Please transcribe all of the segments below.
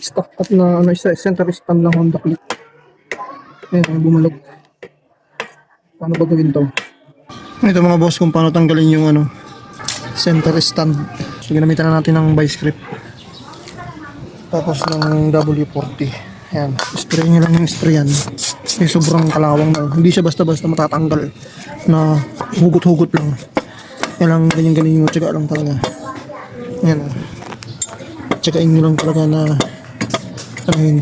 Stock up na ano, isa center stand ng Honda Click. Ayan, bumalog. Paano ba gawin to? Ito mga boss kung paano tanggalin yung ano, center stand. So ginamitan na natin ng vice grip. Tapos ng W40. Ayan, spray nyo lang yung spray yan. May sobrang kalawang na. Hindi siya basta-basta matatanggal na hugot-hugot lang. Kailangan ganyan-ganyan mo, tsaga lang talaga. Ayan. Tsagain nyo lang talaga na ano yun,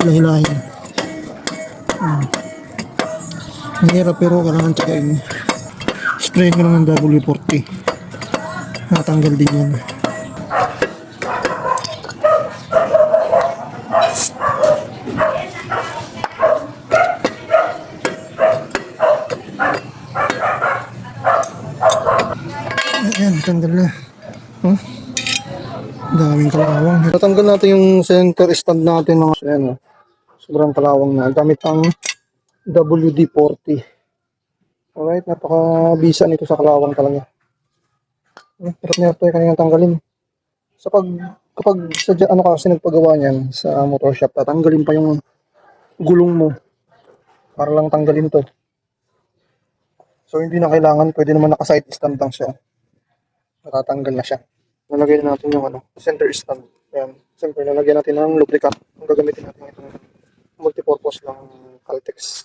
hilahin. Mahirap pero kailangan tsagain. Spray nyo lang ng W40. Natanggal din yan. Ayan, tanggal na. Huh? Daming kalawang. Natanggal natin yung center stand natin mga ayan, sobrang kalawang na. Gamit ang WD-40. Alright, napaka-bisa nito sa kalawang talaga. Hirap na ito kanyang tanggalin. Kapag sadya, ano kasi nagpagawa niyan sa motor shop, tatanggalin pa yung gulong mo para lang tanggalin to. So hindi na kailangan, pwede naman naka-side stand lang siya. Natatanggal na siya. Nalagay na natin yung ano, center stand. Ayan. Siyempre, nalagyan natin ng lubricant. Ang gagamitin natin itong multipurpose ng Caltex.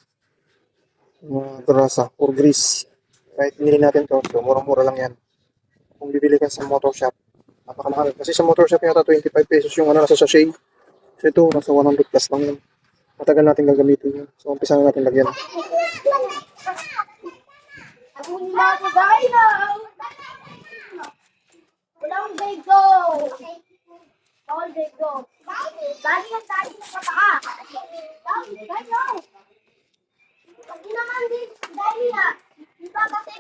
Grasa or grease. Right, binili natin to. So, murang-mura lang yan. Kung bibili ka sa motor shop, napakamahal. Kasi sa motor shop yata 25 pesos yung ano nasa sachet. So ito, nasa 100 plus lang yun. Matagal natin gagamitin yun. So, umpisa na natin lagyan. Down they go. Down they go. Dali na pataas. Down they go. Pag naman din, dali na. Di ba kasi